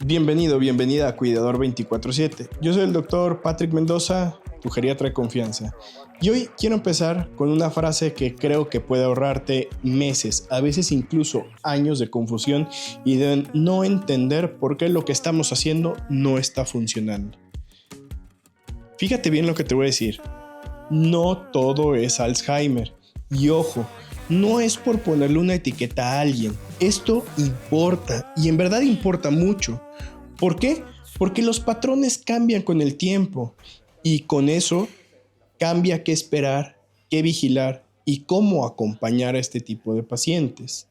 Bienvenido, bienvenida a Cuidador 24/7. Yo soy el doctor Patrick Mendoza, tu geriatra de confianza. Y hoy quiero empezar con una frase que creo que puede ahorrarte meses, a veces incluso años de confusión y de no entender por qué lo que estamos haciendo no está funcionando. Fíjate bien lo que te voy a decir. No todo es Alzheimer. Y ojo, no es por ponerle una etiqueta a alguien. Esto importa, y en verdad importa mucho. ¿Por qué? Porque los patrones cambian con el tiempo, y con eso cambia qué esperar, qué vigilar y cómo acompañar a este tipo de pacientes.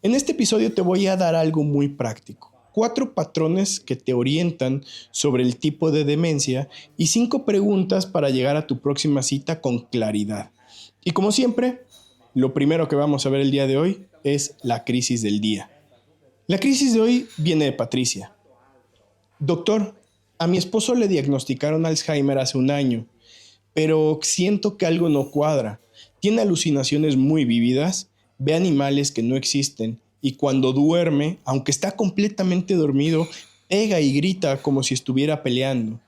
En este episodio te voy a dar algo muy práctico. 4 patrones que te orientan sobre el tipo de demencia y 5 preguntas para llegar a tu próxima cita con claridad. Y como siempre, lo primero que vamos a ver el día de hoy es la crisis del día. La crisis de hoy viene de Patricia. Doctor, a mi esposo le diagnosticaron Alzheimer hace un año, pero siento que algo no cuadra. Tiene alucinaciones muy vívidas, ve animales que no existen y cuando duerme, aunque está completamente dormido, pega y grita como si estuviera peleando.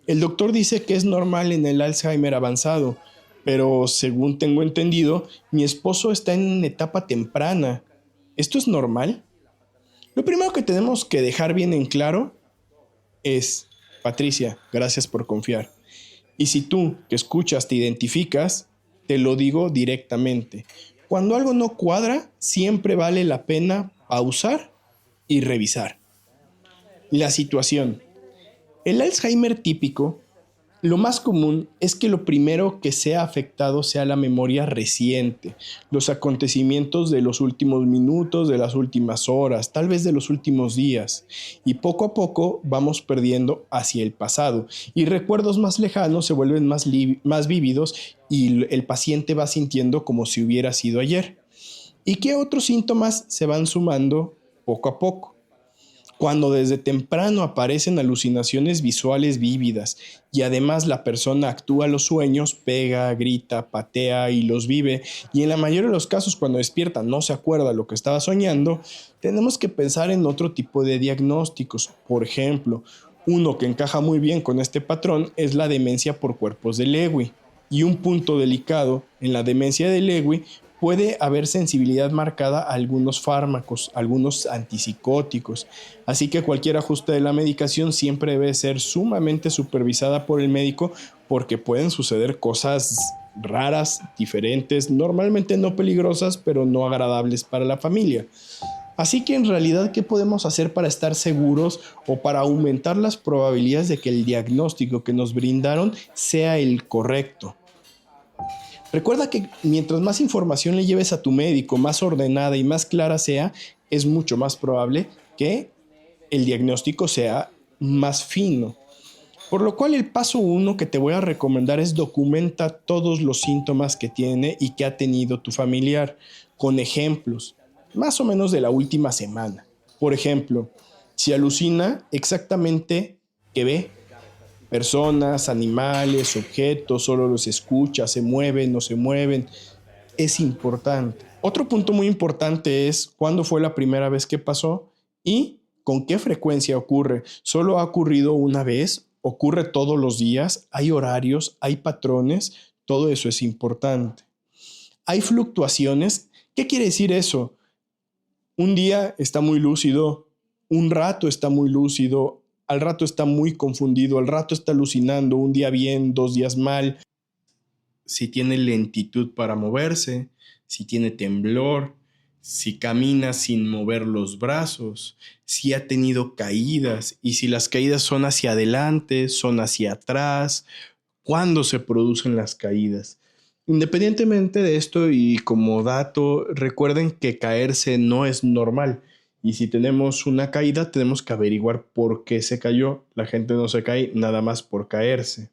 El doctor dice que es normal en el Alzheimer avanzado, pero según tengo entendido, mi esposo está en etapa temprana. ¿Esto es normal? Lo primero que tenemos que dejar bien en claro es, Patricia, gracias por confiar. Y si tú, que escuchas, te identificas, te lo digo directamente. Cuando algo no cuadra, siempre vale la pena pausar y revisar. La situación. El Alzheimer típico, lo más común es que lo primero que sea afectado sea la memoria reciente, los acontecimientos de los últimos minutos, de las últimas horas, tal vez de los últimos días, y poco a poco vamos perdiendo hacia el pasado, y recuerdos más lejanos se vuelven más vívidos y el paciente va sintiendo como si hubiera sido ayer. ¿Y qué otros síntomas se van sumando poco a poco? Cuando desde temprano aparecen alucinaciones visuales vívidas y además la persona actúa los sueños, pega, grita, patea y los vive, y en la mayoría de los casos cuando despierta no se acuerda lo que estaba soñando, tenemos que pensar en otro tipo de diagnósticos. Por ejemplo, uno que encaja muy bien con este patrón es la demencia por cuerpos de Lewy. Y un punto delicado en la demencia de Lewy puede haber sensibilidad marcada a algunos fármacos, algunos antipsicóticos, así que cualquier ajuste de la medicación siempre debe ser sumamente supervisada por el médico porque pueden suceder cosas raras, diferentes, normalmente no peligrosas, pero no agradables para la familia. Así que en realidad, ¿qué podemos hacer para estar seguros o para aumentar las probabilidades de que el diagnóstico que nos brindaron sea el correcto? Recuerda que mientras más información le lleves a tu médico, más ordenada y más clara sea, es mucho más probable que el diagnóstico sea más fino. Por lo cual el paso 1 que te voy a recomendar es documenta todos los síntomas que tiene y que ha tenido tu familiar, con ejemplos, más o menos de la última semana. Por ejemplo, si alucina exactamente qué ve, personas, animales, objetos, solo los escucha, se mueven, no se mueven, es importante. Otro punto muy importante es cuándo fue la primera vez que pasó y con qué frecuencia ocurre. ¿Solo ha ocurrido una vez? ¿Ocurre todos los días? ¿Hay horarios? ¿Hay patrones? Todo eso es importante. ¿Hay fluctuaciones? ¿Qué quiere decir eso? Un día está muy lúcido, un rato está muy lúcido, al rato está muy confundido, al rato está alucinando, un día bien, 2 días mal. Si tiene lentitud para moverse, si tiene temblor, si camina sin mover los brazos, si ha tenido caídas y si las caídas son hacia adelante, son hacia atrás, cuándo se producen las caídas. Independientemente de esto y como dato, recuerden que caerse no es normal. Y si tenemos una caída, tenemos que averiguar por qué se cayó. La gente no se cae nada más por caerse.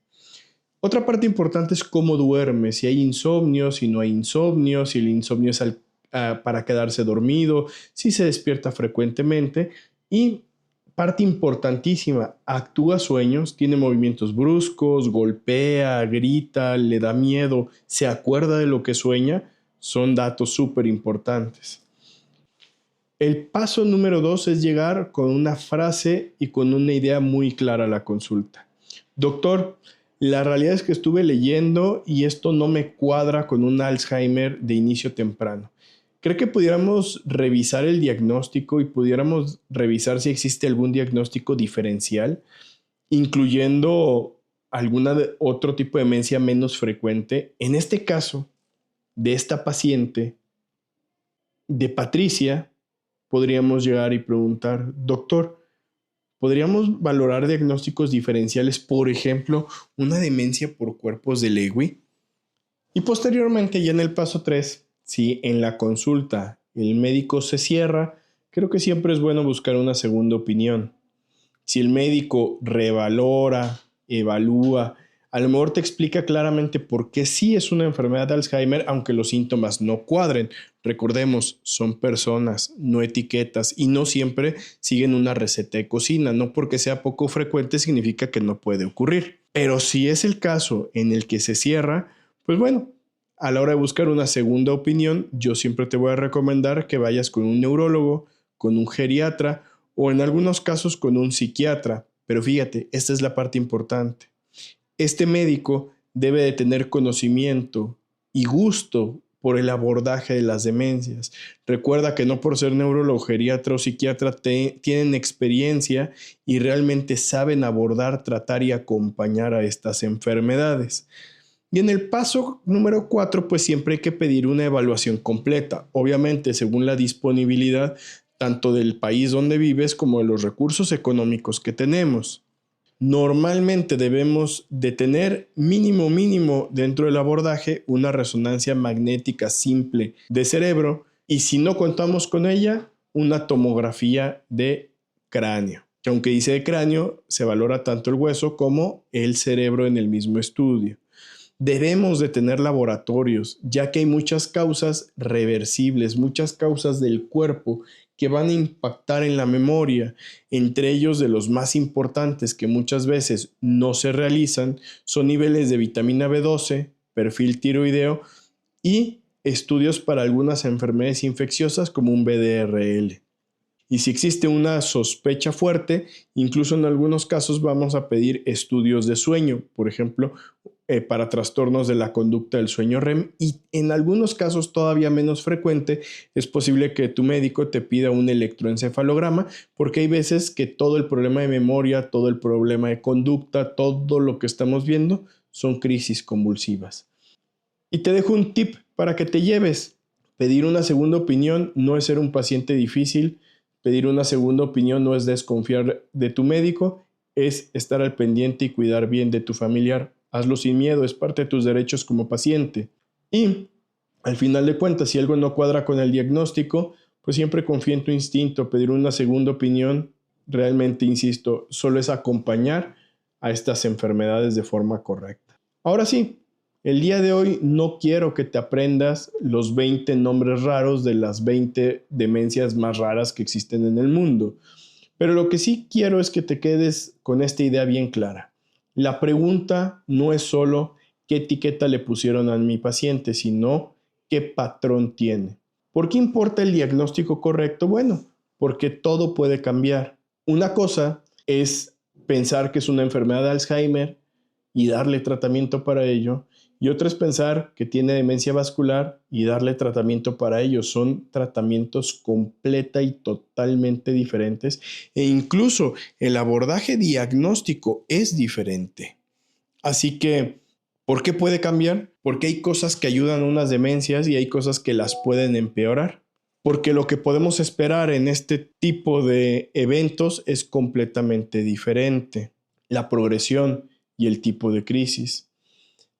Otra parte importante es cómo duerme, si hay insomnio, si no hay insomnio, si el insomnio es para quedarse dormido, si se despierta frecuentemente y parte importantísima, actúa sueños, tiene movimientos bruscos, golpea, grita, le da miedo, se acuerda de lo que sueña, son datos súper importantes. El paso número 2 es llegar con una frase y con una idea muy clara a la consulta. Doctor, la realidad es que estuve leyendo y esto no me cuadra con un Alzheimer de inicio temprano. ¿Cree que pudiéramos revisar el diagnóstico y pudiéramos revisar si existe algún diagnóstico diferencial, incluyendo otro tipo de demencia menos frecuente? En este caso, de esta paciente, de Patricia, podríamos llegar y preguntar, doctor, ¿podríamos valorar diagnósticos diferenciales, por ejemplo, una demencia por cuerpos de Lewy? Y posteriormente, ya en el paso 3, si en la consulta el médico se cierra, creo que siempre es bueno buscar una segunda opinión. Si el médico revalora, evalúa, a lo mejor te explica claramente por qué sí es una enfermedad de Alzheimer, aunque los síntomas no cuadren. Recordemos, son personas, no etiquetas, y no siempre siguen una receta de cocina. No porque sea poco frecuente significa que no puede ocurrir. Pero si es el caso en el que se cierra, pues bueno, a la hora de buscar una segunda opinión, yo siempre te voy a recomendar que vayas con un neurólogo, con un geriatra o en algunos casos con un psiquiatra. Pero fíjate, esta es la parte importante. Este médico debe de tener conocimiento y gusto por el abordaje de las demencias. Recuerda que no por ser neurólogo, geriatra o psiquiatra tienen experiencia y realmente saben abordar, tratar y acompañar a estas enfermedades. Y en el paso número 4, pues siempre hay que pedir una evaluación completa, obviamente según la disponibilidad tanto del país donde vives como de los recursos económicos que tenemos. Normalmente debemos de tener mínimo dentro del abordaje una resonancia magnética simple de cerebro y si no contamos con ella, una tomografía de cráneo. Que aunque dice de cráneo, se valora tanto el hueso como el cerebro en el mismo estudio. Debemos de tener laboratorios, ya que hay muchas causas reversibles, muchas causas del cuerpo que van a impactar en la memoria. Entre ellos, de los más importantes que muchas veces no se realizan, son niveles de vitamina B12, perfil tiroideo y estudios para algunas enfermedades infecciosas como un VDRL. Y si existe una sospecha fuerte, incluso en algunos casos vamos a pedir estudios de sueño, por ejemplo, para trastornos de la conducta del sueño REM, y en algunos casos todavía menos frecuente es posible que tu médico te pida un electroencefalograma, porque hay veces que todo el problema de memoria, todo el problema de conducta, todo lo que estamos viendo son crisis convulsivas. Y te dejo un tip para que te lleves. Pedir una segunda opinión no es ser un paciente difícil. Pedir una segunda opinión no es desconfiar de tu médico, es estar al pendiente y cuidar bien de tu familiar. Hazlo sin miedo, es parte de tus derechos como paciente. Y al final de cuentas, si algo no cuadra con el diagnóstico, pues siempre confía en tu instinto. Pedir una segunda opinión, realmente, insisto, solo es acompañar a estas enfermedades de forma correcta. Ahora sí, el día de hoy no quiero que te aprendas los 20 nombres raros de las 20 demencias más raras que existen en el mundo. Pero lo que sí quiero es que te quedes con esta idea bien clara. La pregunta no es solo qué etiqueta le pusieron a mi paciente, sino qué patrón tiene. ¿Por qué importa el diagnóstico correcto? Bueno, porque todo puede cambiar. Una cosa es pensar que es una enfermedad de Alzheimer y darle tratamiento para ello. Y otra es pensar que tiene demencia vascular y darle tratamiento para ello. Son tratamientos completa y totalmente diferentes e incluso el abordaje diagnóstico es diferente. Así que, ¿por qué puede cambiar? Porque hay cosas que ayudan a unas demencias y hay cosas que las pueden empeorar. Porque lo que podemos esperar en este tipo de eventos es completamente diferente. La progresión y el tipo de crisis.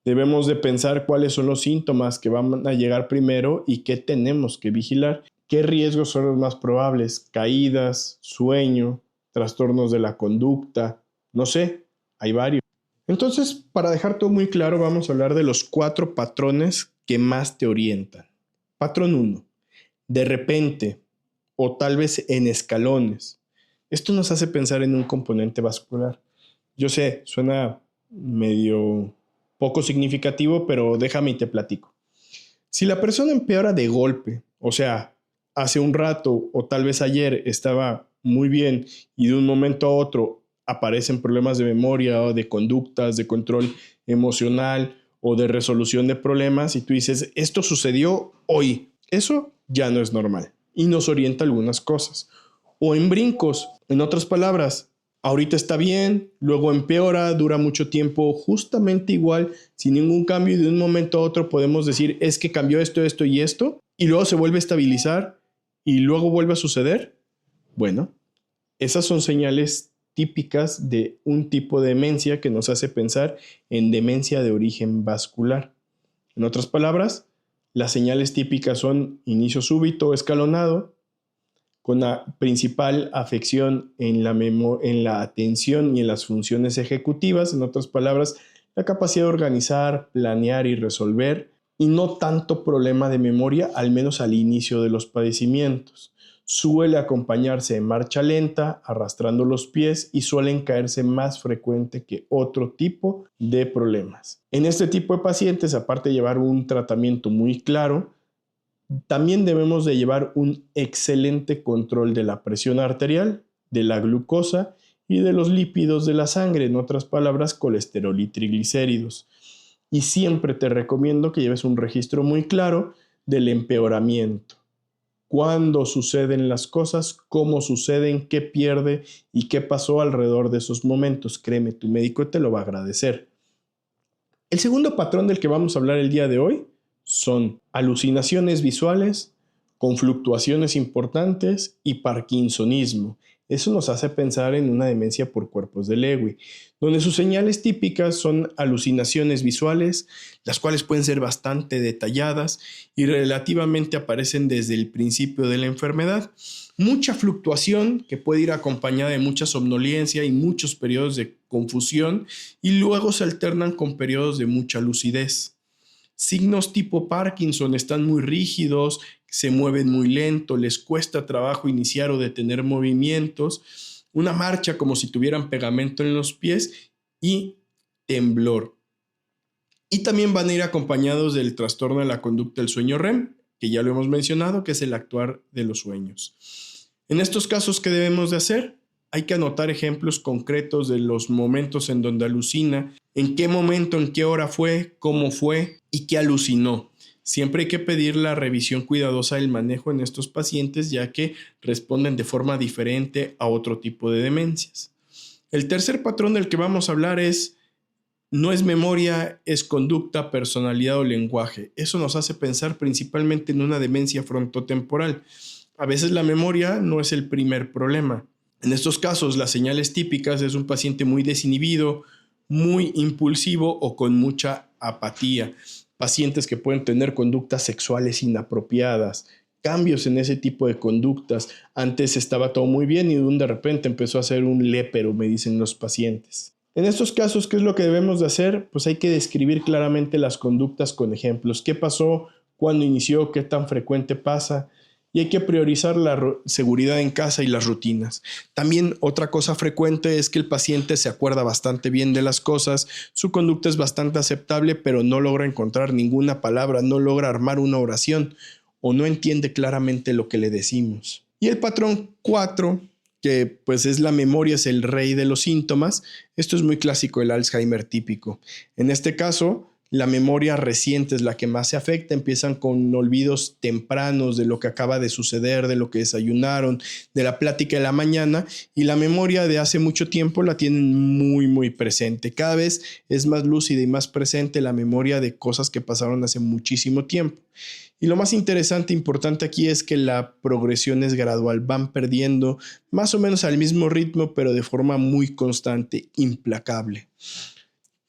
Debemos de pensar cuáles son los síntomas que van a llegar primero y qué tenemos que vigilar. ¿Qué riesgos son los más probables? Caídas, sueño, trastornos de la conducta, no sé, hay varios. Entonces, para dejar todo muy claro, vamos a hablar de los 4 patrones que más te orientan. Patrón 1. De repente, o tal vez en escalones. Esto nos hace pensar en un componente vascular. Yo sé, suena medio poco significativo, pero déjame y te platico. Si la persona empeora de golpe, o sea, hace un rato o tal vez ayer estaba muy bien y de un momento a otro aparecen problemas de memoria o de conductas, de control emocional o de resolución de problemas y tú dices, esto sucedió hoy, eso ya no es normal y nos orienta a algunas cosas. O en brincos, en otras palabras, ahorita está bien, luego empeora, dura mucho tiempo, justamente igual, sin ningún cambio y de un momento a otro podemos decir, es que cambió esto, esto y esto, y luego se vuelve a estabilizar y luego vuelve a suceder. Bueno, esas son señales típicas de un tipo de demencia que nos hace pensar en demencia de origen vascular. En otras palabras, las señales típicas son inicio súbito o escalonado, con la principal afección en la atención y en las funciones ejecutivas, en otras palabras, la capacidad de organizar, planear y resolver, y no tanto problema de memoria, al menos al inicio de los padecimientos. Suele acompañarse de marcha lenta, arrastrando los pies y suelen caerse más frecuente que otro tipo de problemas. En este tipo de pacientes, aparte de llevar un tratamiento muy claro, también debemos de llevar un excelente control de la presión arterial, de la glucosa y de los lípidos de la sangre, en otras palabras, colesterol y triglicéridos. Y siempre te recomiendo que lleves un registro muy claro del empeoramiento. Cuándo suceden las cosas, cómo suceden, qué pierde y qué pasó alrededor de esos momentos. Créeme, tu médico te lo va a agradecer. El segundo patrón del que vamos a hablar el día de hoy son alucinaciones visuales con fluctuaciones importantes y parkinsonismo. Eso nos hace pensar en una demencia por cuerpos de Lewy, donde sus señales típicas son alucinaciones visuales, las cuales pueden ser bastante detalladas y relativamente aparecen desde el principio de la enfermedad. Mucha fluctuación que puede ir acompañada de mucha somnolencia y muchos periodos de confusión y luego se alternan con periodos de mucha lucidez. Signos tipo Parkinson están muy rígidos, se mueven muy lento, les cuesta trabajo iniciar o detener movimientos, una marcha como si tuvieran pegamento en los pies y temblor. Y también van a ir acompañados del trastorno de la conducta del sueño REM, que ya lo hemos mencionado, que es el actuar de los sueños. En estos casos, ¿qué debemos de hacer? Hay que anotar ejemplos concretos de los momentos en donde alucina, en qué momento, en qué hora fue, cómo fue y qué alucinó. Siempre hay que pedir la revisión cuidadosa del manejo en estos pacientes, ya que responden de forma diferente a otro tipo de demencias. El tercer patrón del que vamos a hablar no es memoria, es conducta, personalidad o lenguaje. Eso nos hace pensar principalmente en una demencia frontotemporal. A veces la memoria no es el primer problema. En estos casos, las señales típicas es un paciente muy desinhibido, muy impulsivo o con mucha apatía. Pacientes que pueden tener conductas sexuales inapropiadas, cambios en ese tipo de conductas. Antes estaba todo muy bien y de repente empezó a ser un lépero, me dicen los pacientes. En estos casos, ¿qué es lo que debemos de hacer? Pues hay que describir claramente las conductas con ejemplos. ¿Qué pasó? ¿Cuándo inició? ¿Qué tan frecuente pasa? Y hay que priorizar la seguridad en casa y las rutinas. También otra cosa frecuente es que el paciente se acuerda bastante bien de las cosas, su conducta es bastante aceptable, pero no logra encontrar ninguna palabra, no logra armar una oración o no entiende claramente lo que le decimos. Y el patrón 4, que pues es la memoria, es el rey de los síntomas. Esto es muy clásico del Alzheimer típico. En este caso, la memoria reciente es la que más se afecta, empiezan con olvidos tempranos de lo que acaba de suceder, de lo que desayunaron, de la plática de la mañana, y la memoria de hace mucho tiempo la tienen muy muy presente. Cada vez es más lúcida y más presente la memoria de cosas que pasaron hace muchísimo tiempo. Y lo más interesante e importante aquí es que la progresión es gradual, van perdiendo más o menos al mismo ritmo, pero de forma muy constante, implacable.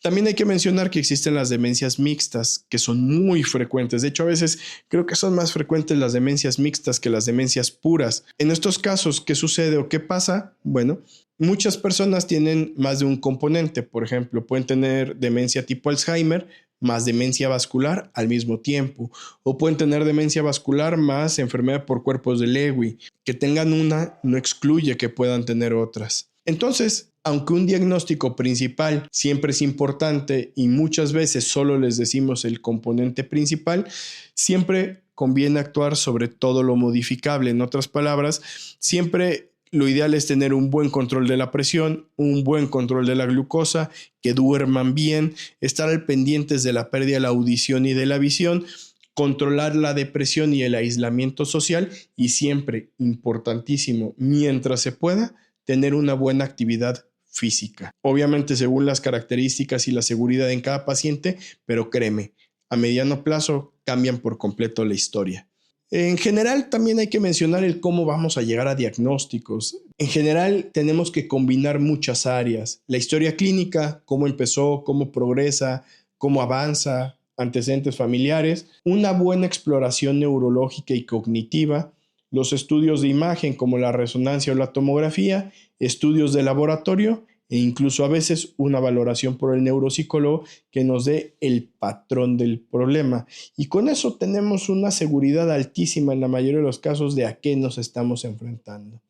También hay que mencionar que existen las demencias mixtas, que son muy frecuentes. De hecho, a veces creo que son más frecuentes las demencias mixtas que las demencias puras. En estos casos, ¿qué sucede o qué pasa? Bueno, muchas personas tienen más de un componente. Por ejemplo, pueden tener demencia tipo Alzheimer más demencia vascular al mismo tiempo. O pueden tener demencia vascular más enfermedad por cuerpos de Lewy. Que tengan una no excluye que puedan tener otras. Entonces, aunque un diagnóstico principal siempre es importante y muchas veces solo les decimos el componente principal, siempre conviene actuar sobre todo lo modificable. En otras palabras, siempre lo ideal es tener un buen control de la presión, un buen control de la glucosa, que duerman bien, estar al pendientes de la pérdida de la audición y de la visión, controlar la depresión y el aislamiento social y siempre, importantísimo, mientras se pueda, tener una buena actividad física. Obviamente según las características y la seguridad en cada paciente, pero créeme, a mediano plazo cambian por completo la historia. En general también hay que mencionar el cómo vamos a llegar a diagnósticos. En general tenemos que combinar muchas áreas. La historia clínica, cómo empezó, cómo progresa, cómo avanza, antecedentes familiares, una buena exploración neurológica y cognitiva, los estudios de imagen como la resonancia o la tomografía, estudios de laboratorio e incluso a veces una valoración por el neuropsicólogo que nos dé el patrón del problema. Y con eso tenemos una seguridad altísima en la mayoría de los casos de a qué nos estamos enfrentando.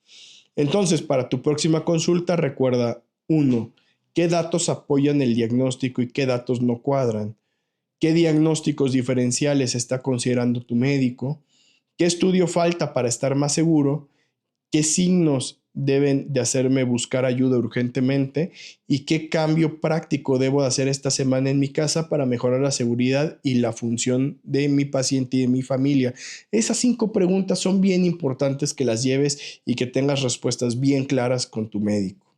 Entonces, para tu próxima consulta, recuerda: 1. ¿Qué datos apoyan el diagnóstico y qué datos no cuadran? ¿Qué diagnósticos diferenciales está considerando tu médico? ¿Qué estudio falta para estar más seguro? ¿Qué signos deben de hacerme buscar ayuda urgentemente? ¿Y qué cambio práctico debo de hacer esta semana en mi casa para mejorar la seguridad y la función de mi paciente y de mi familia? Esas 5 preguntas son bien importantes que las lleves y que tengas respuestas bien claras con tu médico.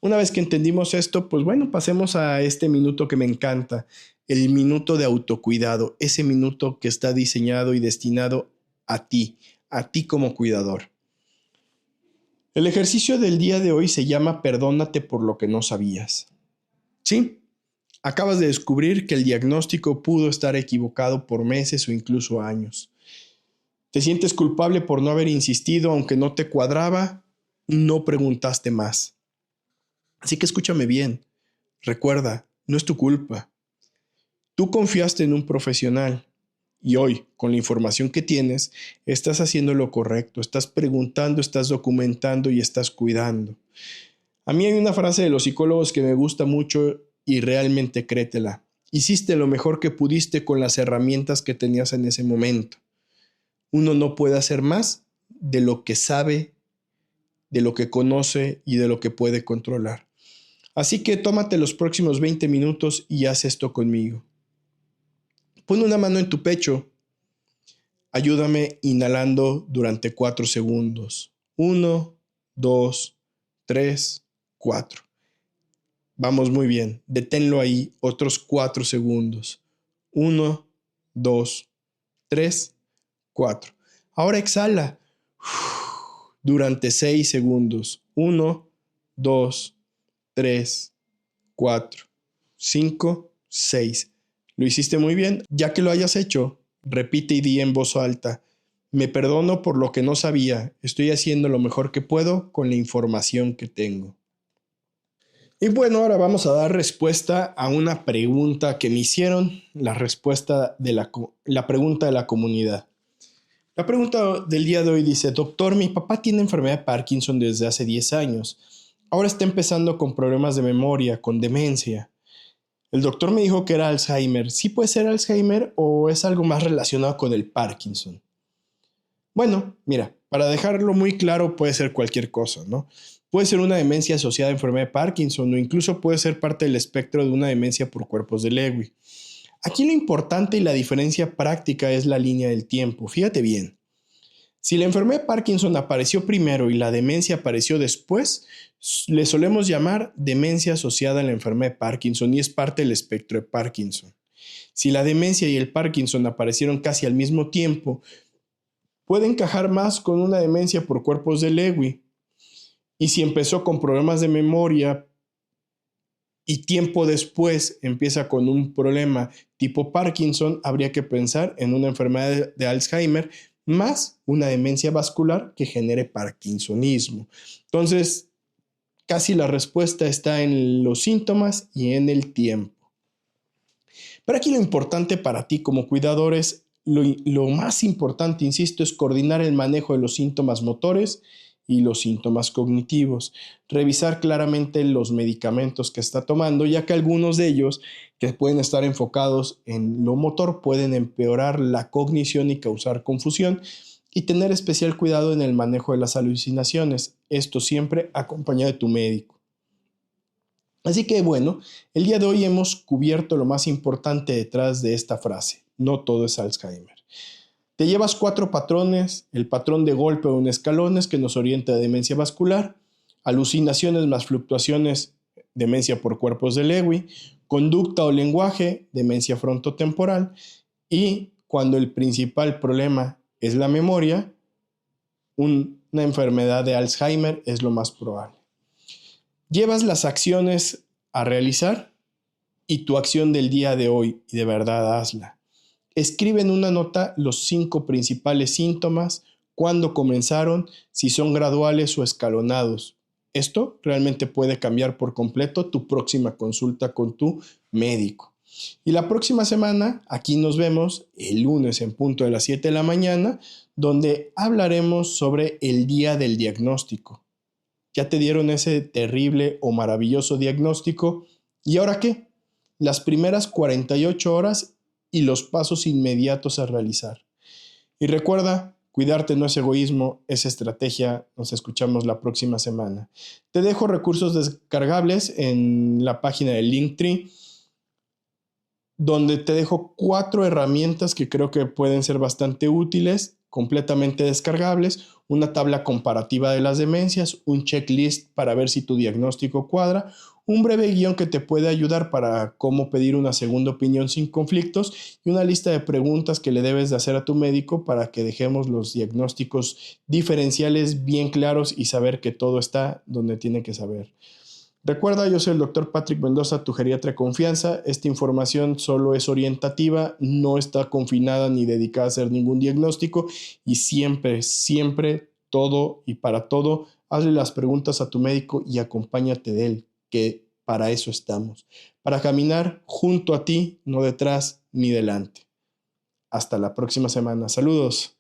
Una vez que entendimos esto, pues bueno, pasemos a este minuto que me encanta, el minuto de autocuidado, ese minuto que está diseñado y destinado a ti como cuidador. El ejercicio del día de hoy se llama Perdónate por lo que no sabías. ¿Sí? Acabas de descubrir que el diagnóstico pudo estar equivocado por meses o incluso años. Te sientes culpable por no haber insistido, aunque no te cuadraba, no preguntaste más. Así que escúchame bien. Recuerda, no es tu culpa. Tú confiaste en un profesional y hoy, con la información que tienes, estás haciendo lo correcto, estás preguntando, estás documentando y estás cuidando. A mí hay una frase de los psicólogos que me gusta mucho y realmente créetela. Hiciste lo mejor que pudiste con las herramientas que tenías en ese momento. Uno no puede hacer más de lo que sabe, de lo que conoce y de lo que puede controlar. Así que tómate los próximos 20 minutos y haz esto conmigo. Pon una mano en tu pecho. Ayúdame inhalando durante 4 segundos. 1, 2, 3, 4. Vamos muy bien. Deténlo ahí otros 4 segundos. 1, 2, 3, 4. Ahora exhala durante 6 segundos. 1, 2, 3, 4, 5, 6. Lo hiciste muy bien. Ya que lo hayas hecho, repite y di en voz alta: me perdono por lo que no sabía. Estoy haciendo lo mejor que puedo con la información que tengo. Y bueno, ahora vamos a dar respuesta a una pregunta que me hicieron, la pregunta de la comunidad. La pregunta del día de hoy dice: doctor, mi papá tiene enfermedad de Parkinson desde hace 10 años. Ahora está empezando con problemas de memoria, con demencia. El doctor me dijo que era Alzheimer. ¿Sí puede ser Alzheimer o es algo más relacionado con el Parkinson? Bueno, mira, para dejarlo muy claro, puede ser cualquier cosa, ¿no? Puede ser una demencia asociada a enfermedad de Parkinson o incluso puede ser parte del espectro de una demencia por cuerpos de Lewy. Aquí lo importante y la diferencia práctica es la línea del tiempo. Fíjate bien. Si la enfermedad de Parkinson apareció primero y la demencia apareció después, le solemos llamar demencia asociada a la enfermedad de Parkinson y es parte del espectro de Parkinson. Si la demencia y el Parkinson aparecieron casi al mismo tiempo, puede encajar más con una demencia por cuerpos de Lewy. Y si empezó con problemas de memoria y tiempo después empieza con un problema tipo Parkinson, habría que pensar en una enfermedad de Alzheimer más una demencia vascular que genere parkinsonismo. Entonces, casi la respuesta está en los síntomas y en el tiempo. Pero aquí lo importante para ti como cuidador es, lo más importante, insisto, es coordinar el manejo de los síntomas motores y los síntomas cognitivos. Revisar claramente los medicamentos que está tomando, ya que algunos de ellos, que pueden estar enfocados en lo motor, pueden empeorar la cognición y causar confusión. Y tener especial cuidado en el manejo de las alucinaciones. Esto siempre acompañado de tu médico. Así que bueno, el día de hoy hemos cubierto lo más importante detrás de esta frase. No todo es Alzheimer. Te llevas 4 patrones: el patrón de golpe o en escalones que nos orienta a demencia vascular, alucinaciones más fluctuaciones, demencia por cuerpos de Lewy, conducta o lenguaje, demencia frontotemporal, y cuando el principal problema es la memoria, una enfermedad de Alzheimer es lo más probable. Llevas las acciones a realizar y tu acción del día de hoy, y de verdad hazla. Escribe en una nota los 5 principales síntomas, cuándo comenzaron, si son graduales o escalonados. Esto realmente puede cambiar por completo tu próxima consulta con tu médico. Y la próxima semana, aquí nos vemos el lunes en punto de las 7 de la mañana, donde hablaremos sobre el día del diagnóstico. ¿Ya te dieron ese terrible o maravilloso diagnóstico? ¿Y ahora qué? Las primeras 48 horas y los pasos inmediatos a realizar. Y recuerda, cuidarte no es egoísmo, es estrategia. Nos escuchamos la próxima semana. Te dejo recursos descargables en la página de Linktree, donde te dejo 4 herramientas que creo que pueden ser bastante útiles, completamente descargables: una tabla comparativa de las demencias, un checklist para ver si tu diagnóstico cuadra, un breve guión que te puede ayudar para cómo pedir una segunda opinión sin conflictos, y una lista de preguntas que le debes de hacer a tu médico para que dejemos los diagnósticos diferenciales bien claros y saber que todo está donde tiene que saber. Recuerda, yo soy el Dr. Patrick Mendoza, tu geriatra de confianza. Esta información solo es orientativa, no está confinada ni dedicada a hacer ningún diagnóstico, y siempre, siempre, todo y para todo, hazle las preguntas a tu médico y acompáñate de él, que para eso estamos, para caminar junto a ti, no detrás ni delante. Hasta la próxima semana. Saludos.